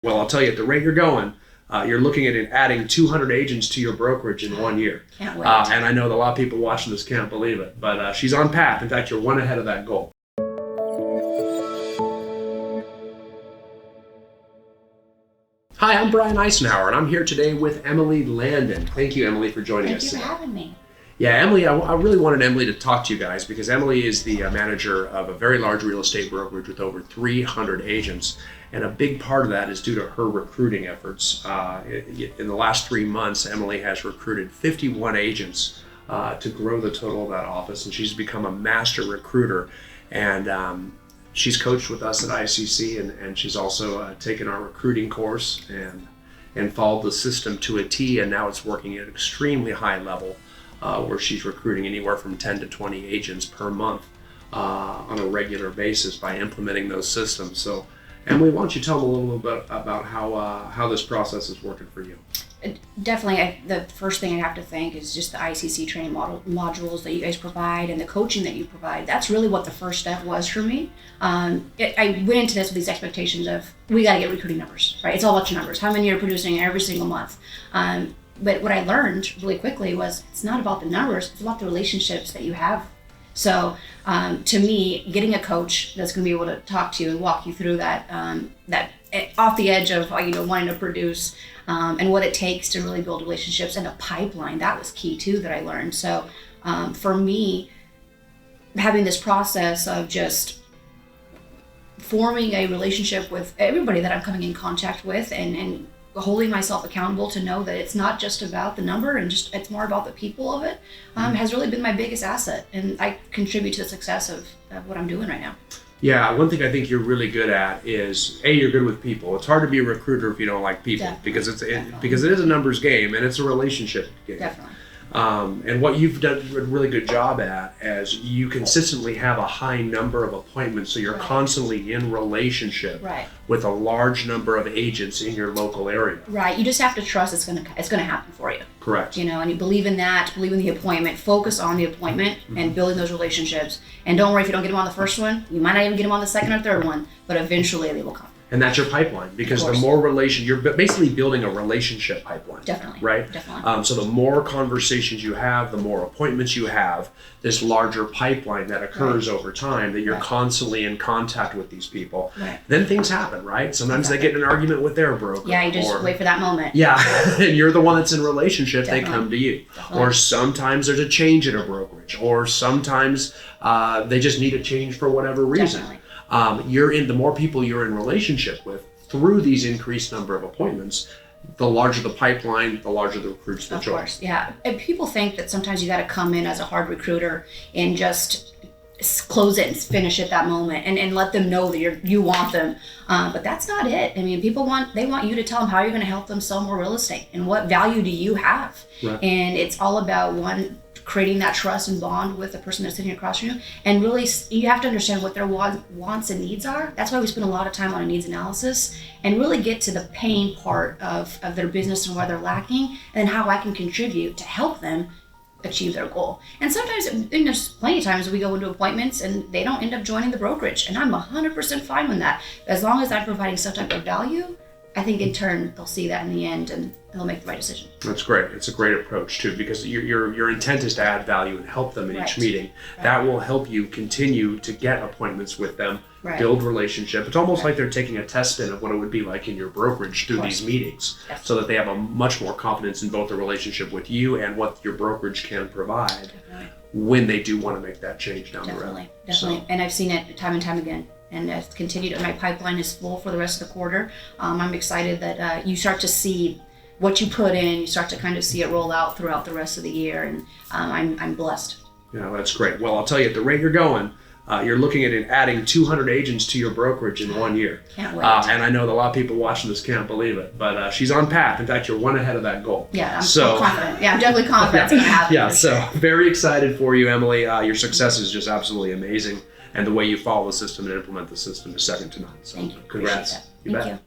Well, I'll tell you, at the rate you're going, you're looking at adding 200 agents to your brokerage in 1 year. Can't wait. And I know that a lot of people watching this can't believe it, but she's on path. In fact, you're one ahead of that goal. Hi, I'm Brian Icenhower, and I'm here today with Emily Landon. Thank you, Emily, for joining us Thank you today. for having me. Yeah, Emily, I really wanted Emily to talk to you guys because Emily is the manager of a very large real estate brokerage with over 300 agents. And a big part of that is due to her recruiting efforts. In the last 3 months, Emily has recruited 51 agents to grow the total of that office. And she's become a master recruiter. And she's coached with us at ICC, and she's also taken our recruiting course and followed the system to a T. And now it's working at an extremely high level. Where she's recruiting anywhere from 10 to 20 agents per month on a regular basis by implementing those systems. So, Emily, why don't you tell them a little bit about how this process is working for you? Definitely, the first thing I have to thank is just the ICC training modules that you guys provide and the coaching that you provide. That's really what the first step was for me. I went into this with these expectations of, we got to get recruiting numbers, right? It's all about your numbers. How many you're producing every single month. But what I learned really quickly was it's not about the numbers, it's about the relationships that you have. So to me, getting a coach that's going to be able to talk to you and walk you through that off the edge of wanting to produce and what it takes to really build relationships and a pipeline, that was key too that I learned. So for me, having this process of just forming a relationship with everybody that I'm coming in contact with and holding myself accountable to know that it's not just about the number and it's more about the people of it has really been my biggest asset, and I contribute to the success of what I'm doing right now. Yeah, one thing I think you're really good at is you're good with people. It's hard to be a recruiter if you don't like people. Definitely. Because it is a numbers game and it's a relationship game. Definitely. And what you've done a really good job at is you consistently have a high number of appointments, so you're constantly in relationship with a large number of agents in your local area. Right. You just have to trust it's gonna happen for you. Correct. And you believe in that, believe in the appointment, focus on the appointment and building those relationships. And don't worry if you don't get them on the first one, you might not even get them on the second or third one, but eventually they will come. And that's your pipeline, because the more you're basically building a relationship pipeline. Definitely. Right? Definitely. So the more conversations you have, the more appointments you have, this larger pipeline that occurs over time, that you're constantly in contact with these people. Then things happen, right? Sometimes they get in an argument with their broker. Yeah, you just wait for that moment. Yeah, and you're the one that's in relationship, they come to you. Or sometimes there's a change in a brokerage, or sometimes they just need a change for whatever reason. Definitely. The more people you're in relationship with through these increased number of appointments, the larger the pipeline, the larger the recruits that join. Of course, yeah. And people think that sometimes you got to come in as a hard recruiter and just close it and finish at that moment and let them know that you want them. But that's not it. I mean, they want you to tell them how you're going to help them sell more real estate and what value do you have. Right. And it's all about creating that trust and bond with the person that's sitting across from you. And really, you have to understand what their wants and needs are. That's why we spend a lot of time on a needs analysis and really get to the pain part of their business and where they're lacking and how I can contribute to help them achieve their goal. And sometimes, and there's plenty of times we go into appointments and they don't end up joining the brokerage. And I'm 100% fine with that. As long as I'm providing some type of value, I think in turn they'll see that in the end and they'll make the right decision. That's great. It's a great approach too, because your intent is to add value and help them in each meeting. That will help you continue to get appointments with them, build relationship. It's almost like they're taking a test spin of what it would be like in your brokerage through these meetings, so that they have a much more confidence in both the relationship with you and what your brokerage can provide when they do want to make that change down the road. Definitely. And I've seen it time and time again. And it's continued. My pipeline is full for the rest of the quarter. I'm excited that you start to see what you put in. You start to kind of see it roll out throughout the rest of the year, and I'm blessed. Yeah, that's great. Well, I'll tell you, at the rate you're going, you're looking at adding 200 agents to your brokerage in 1 year. Can't wait. And I know that a lot of people watching this can't believe it, but she's on path. In fact, you're one ahead of that goal. Yeah, I'm confident. Yeah, I'm definitely confident it's going to happen. Yeah, so very excited for you, Emily. Your success is just absolutely amazing. And the way you follow the system and implement the system is second to none. So Thank you. Congrats. Thank you.